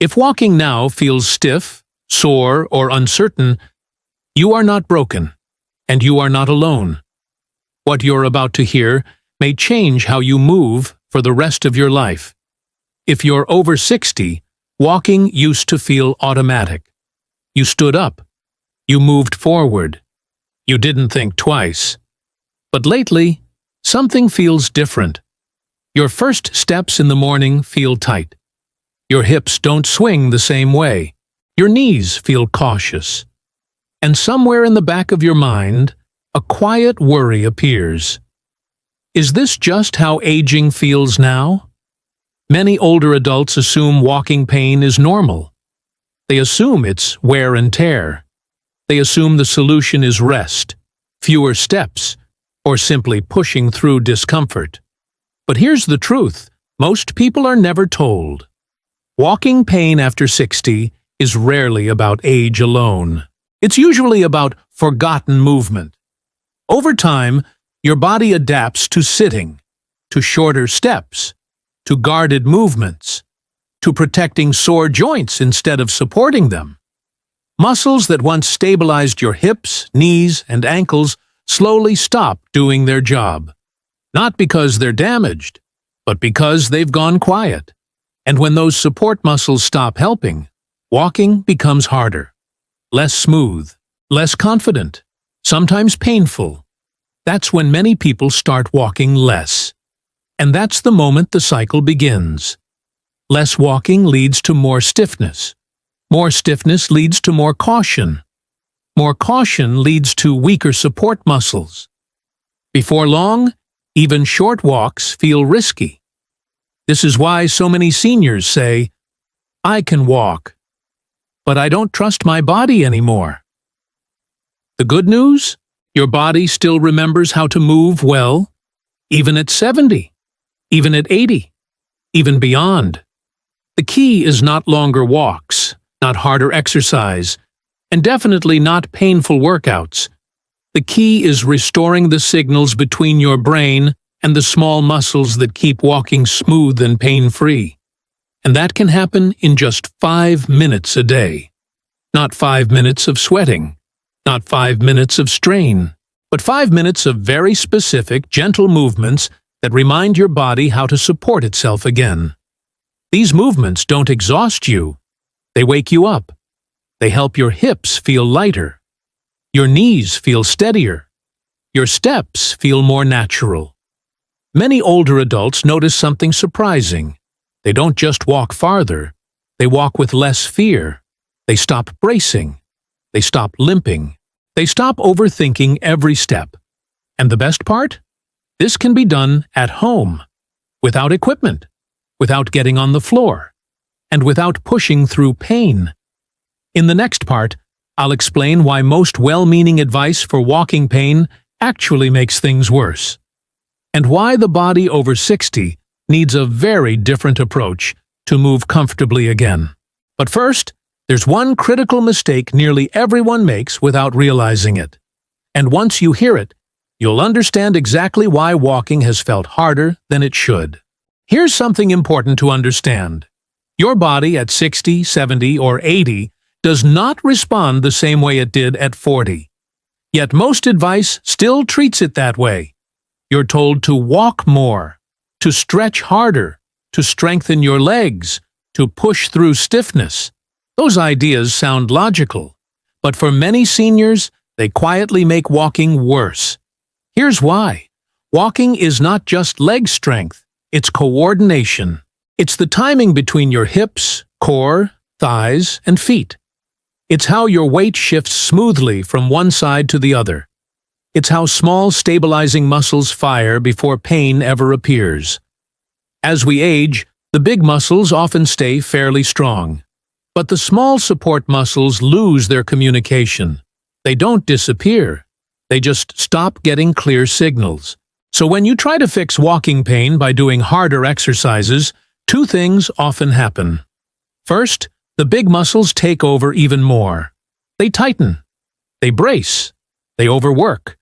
If walking now feels stiff, sore, or uncertain, you are not broken, and you are not alone. What you're about to hear may change how you move for the rest of your life. If you're over 60, walking used to feel automatic. You stood up. You moved forward. You didn't think twice. But lately, something feels different. Your first steps in the morning feel tight. Your hips don't swing the same way. Your knees feel cautious. And somewhere in the back of your mind, a quiet worry appears. Is this just how aging feels now? Many older adults assume walking pain is normal. They assume it's wear and tear. They assume the solution is rest, fewer steps, or simply pushing through discomfort. But here's the truth: most people are never told. Walking pain after 60 is rarely about age alone. It's usually about forgotten movement. Over time, your body adapts to sitting, to shorter steps, to guarded movements, to protecting sore joints instead of supporting them. Muscles that once stabilized your hips, knees, and ankles slowly stop doing their job. Not because they're damaged, but because they've gone quiet. And when those support muscles stop helping, walking becomes harder, less smooth, less confident, sometimes painful. That's when many people start walking less. And that's the moment the cycle begins. Less walking leads to more stiffness. More stiffness leads to more caution. More caution leads to weaker support muscles. Before long, even short walks feel risky. This is why so many seniors say, "I can walk, but I don't trust my body anymore." The good news? Your body still remembers how to move well, even at 70, even at 80, even beyond. The key is not longer walks, not harder exercise, and definitely not painful workouts. The key is restoring the signals between your brain and the small muscles that keep walking smooth and pain-free. And that can happen in just 5 minutes a day. Not 5 minutes of sweating, not 5 minutes of strain, but 5 minutes of very specific, gentle movements that remind your body how to support itself again. These movements don't exhaust you. They wake you up. They help your hips feel lighter. Your knees feel steadier. Your steps feel more natural. Many older adults notice something surprising. They don't just walk farther. They walk with less fear. They stop bracing. They stop limping. They stop overthinking every step. And the best part? This can be done at home, without equipment, without getting on the floor, and without pushing through pain. In the next part, I'll explain why most well-meaning advice for walking pain actually makes things worse, and why the body over 60 needs a very different approach to move comfortably again. But first, there's one critical mistake nearly everyone makes without realizing it. And once you hear it, you'll understand exactly why walking has felt harder than it should. Here's something important to understand. Your body at 60, 70, or 80 does not respond the same way it did at 40. Yet most advice still treats it that way. You're told to walk more, to stretch harder, to strengthen your legs, to push through stiffness. Those ideas sound logical, but for many seniors, they quietly make walking worse. Here's why. Walking is not just leg strength, it's coordination. It's the timing between your hips, core, thighs, and feet. It's how your weight shifts smoothly from one side to the other. It's how small stabilizing muscles fire before pain ever appears. As we age, the big muscles often stay fairly strong. But the small support muscles lose their communication. They don't disappear. They just stop getting clear signals. So when you try to fix walking pain by doing harder exercises, two things often happen. First, the big muscles take over even more. They tighten. They brace. They overwork.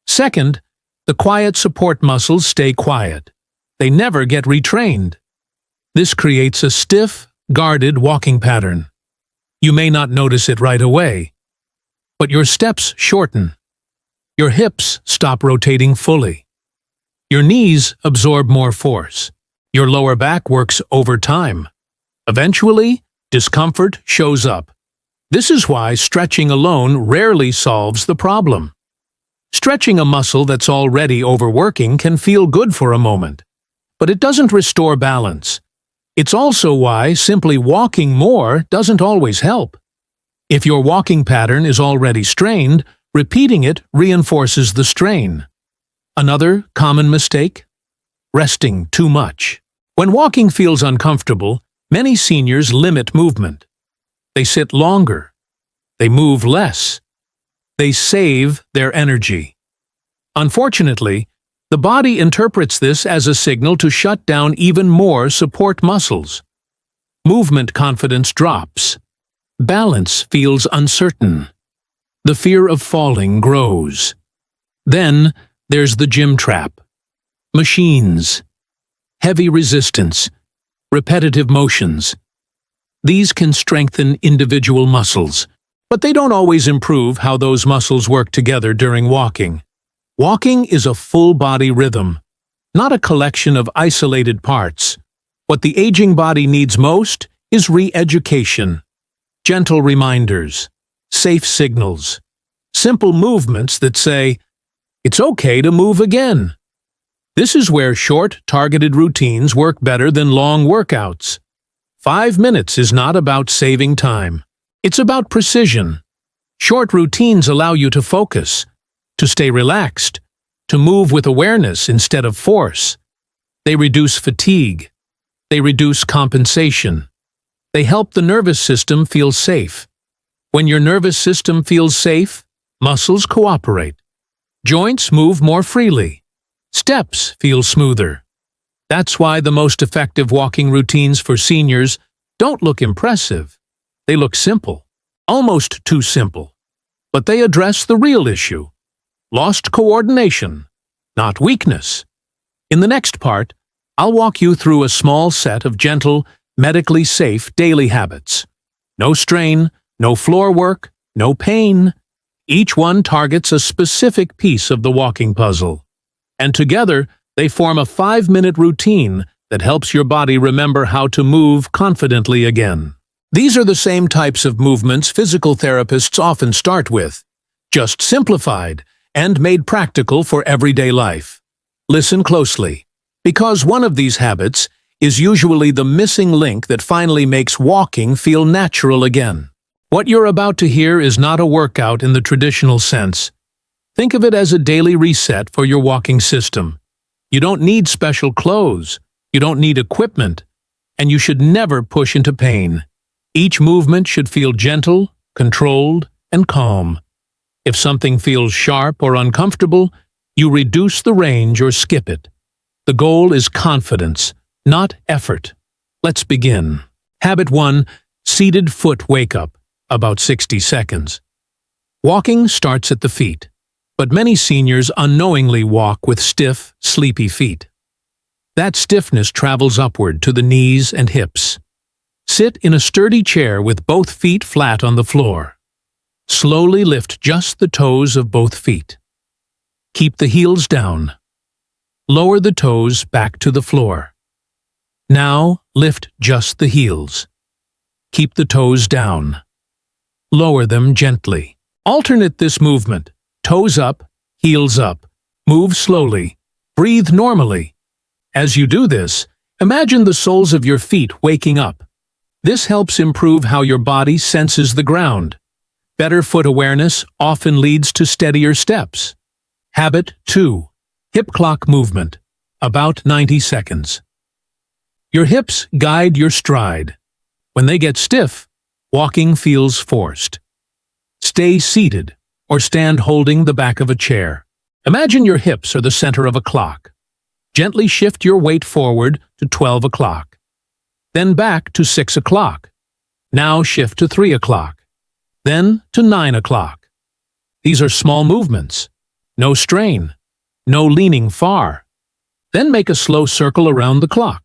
Second, the quiet support muscles stay quiet. They never get retrained. This creates a stiff, guarded walking pattern. You may not notice it right away, but your steps shorten. Your hips stop rotating fully. Your knees absorb more force. Your lower back works overtime. Eventually, discomfort shows up. This is why stretching alone rarely solves the problem. Stretching a muscle that's already overworking can feel good for a moment, but it doesn't restore balance. It's also why simply walking more doesn't always help. If your walking pattern is already strained, repeating it reinforces the strain. Another common mistake? Resting too much. When walking feels uncomfortable, many seniors limit movement. They sit longer. They move less. They save their energy. Unfortunately, the body interprets this as a signal to shut down even more support muscles. Movement confidence drops. Balance feels uncertain. The fear of falling grows. Then there's the gym trap. Machines. Heavy resistance. Repetitive motions. These can strengthen individual muscles, but they don't always improve how those muscles work together during walking. Walking is a full-body rhythm, not a collection of isolated parts. What the aging body needs most is re-education. Gentle reminders, safe signals, simple movements that say, "It's okay to move again." This is where short, targeted routines work better than long workouts. 5 minutes is not about saving time. It's about precision. Short routines allow you to focus, to stay relaxed, to move with awareness instead of force. They reduce fatigue. They reduce compensation. They help the nervous system feel safe. When your nervous system feels safe, muscles cooperate. Joints move more freely. Steps feel smoother. That's why the most effective walking routines for seniors don't look impressive. They look simple, almost too simple. But they address the real issue: lost coordination, not weakness. In the next part, I'll walk you through a small set of gentle, medically safe daily habits. No strain, no floor work, no pain. Each one targets a specific piece of the walking puzzle. And together, they form a 5-minute routine that helps your body remember how to move confidently again. These are the same types of movements physical therapists often start with, just simplified and made practical for everyday life. Listen closely, because one of these habits is usually the missing link that finally makes walking feel natural again. What you're about to hear is not a workout in the traditional sense. Think of it as a daily reset for your walking system. You don't need special clothes, you don't need equipment, and you should never push into pain. Each movement should feel gentle, controlled, and calm. If something feels sharp or uncomfortable, you reduce the range or skip it. The goal is confidence, not effort. Let's begin. Habit 1. Seated foot wake-up, about 60 seconds. Walking starts at the feet, but many seniors unknowingly walk with stiff, sleepy feet. That stiffness travels upward to the knees and hips. Sit in a sturdy chair with both feet flat on the floor. Slowly lift just the toes of both feet. Keep the heels down. Lower the toes back to the floor. Now lift just the heels. Keep the toes down. Lower them gently. Alternate this movement. Toes up, heels up. Move slowly. Breathe normally. As you do this, imagine the soles of your feet waking up. This helps improve how your body senses the ground. Better foot awareness often leads to steadier steps. Habit 2. Hip clock movement, about 90 seconds. Your hips guide your stride. When they get stiff, walking feels forced. Stay seated or stand holding the back of a chair. Imagine your hips are the center of a clock. Gently shift your weight forward to 12 o'clock. Then back to 6 o'clock. Now shift to 3 o'clock. Then to 9 o'clock. These are small movements. No strain. No leaning far. Then make a slow circle around the clock.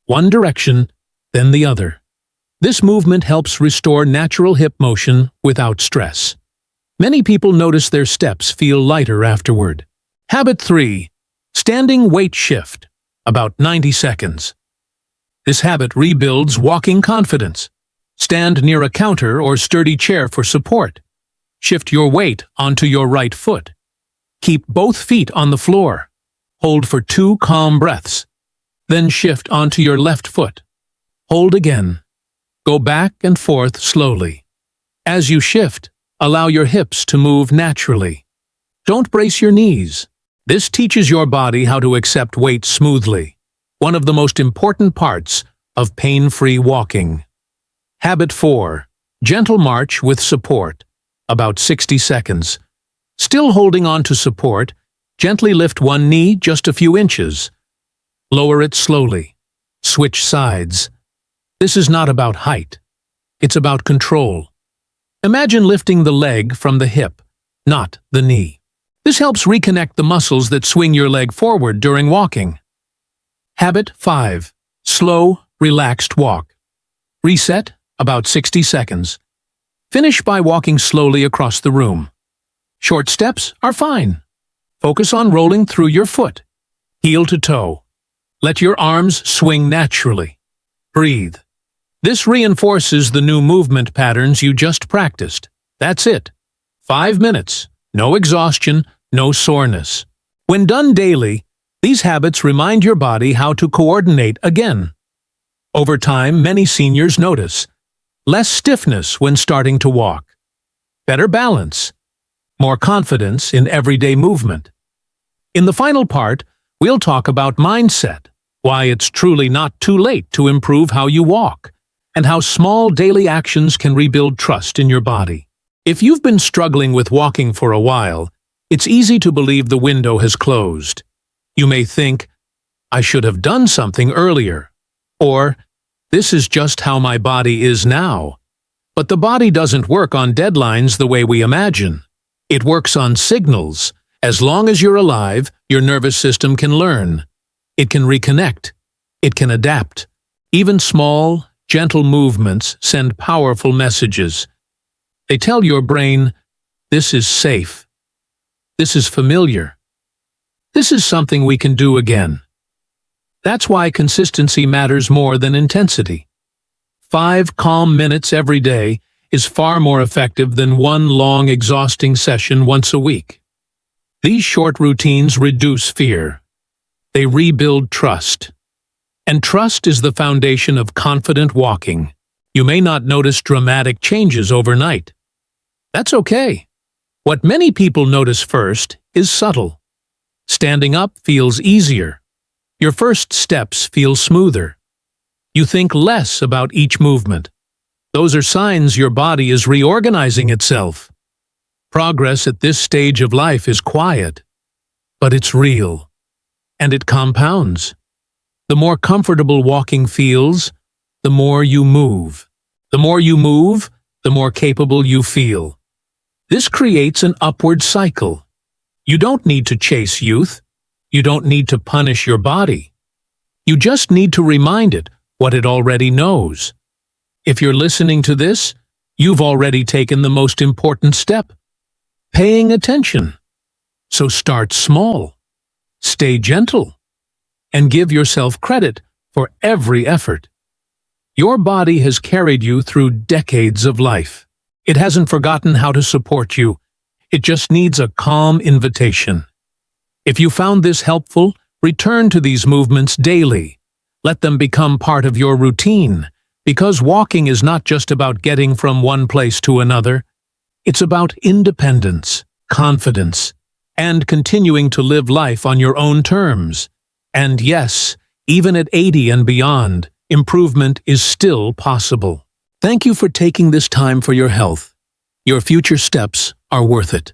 One direction, then the other. This movement helps restore natural hip motion without stress. Many people notice their steps feel lighter afterward. Habit 3. Standing weight shift, about 90 seconds. This habit rebuilds walking confidence. Stand near a counter or sturdy chair for support. Shift your weight onto your right foot. Keep both feet on the floor. Hold for 2 calm breaths. Then shift onto your left foot. Hold again. Go back and forth slowly. As you shift, allow your hips to move naturally. Don't brace your knees. This teaches your body how to accept weight smoothly, one of the most important parts of pain-free walking. Habit 4. Gentle march with support, about 60 seconds. Still holding on to support, gently lift one knee just a few inches. Lower it slowly. Switch sides. This is not about height. It's about control. Imagine lifting the leg from the hip, not the knee. This helps reconnect the muscles that swing your leg forward during walking. Habit 5. Slow, relaxed walk. Reset, about 60 seconds. Finish by walking slowly across the room. Short steps are fine. Focus on rolling through your foot, heel to toe. Let your arms swing naturally. Breathe. This reinforces the new movement patterns you just practiced. That's it. 5 minutes. No exhaustion, no soreness. When done daily, these habits remind your body how to coordinate again. Over time, many seniors notice less stiffness when starting to walk, better balance, more confidence in everyday movement. In the final part, we'll talk about mindset, why it's truly not too late to improve how you walk, and how small daily actions can rebuild trust in your body. If you've been struggling with walking for a while, it's easy to believe the window has closed. You may think, I should have done something earlier, or this is just how my body is now. But the body doesn't work on deadlines the way we imagine. It works on signals. As long as you're alive, your nervous system can learn. It can reconnect. It can adapt. Even small, gentle movements send powerful messages. They tell your brain, this is safe. This is familiar. This is something we can do again. That's why consistency matters more than intensity. 5 calm minutes every day is far more effective than one long, exhausting session once a week. These short routines reduce fear. They rebuild trust. And trust is the foundation of confident walking. You may not notice dramatic changes overnight. That's okay. What many people notice first is subtle. Standing up feels easier. Your first steps feel smoother. You think less about each movement. Those are signs your body is reorganizing itself. Progress at this stage of life is quiet, but it's real, and it compounds. The more comfortable walking feels, the more you move. The more you move, the more capable you feel. This creates an upward cycle. You don't need to chase youth. You don't need to punish your body. You just need to remind it what it already knows. If you're listening to this, you've already taken the most important step, paying attention. So start small, stay gentle, and give yourself credit for every effort. Your body has carried you through decades of life. It hasn't forgotten how to support you. It just needs a calm invitation. If you found this helpful, return to these movements daily. Let them become part of your routine, because walking is not just about getting from one place to another. It's about independence, confidence, and continuing to live life on your own terms. And yes, even at 80 and beyond, improvement is still possible. Thank you for taking this time for your health. Your future steps are worth it.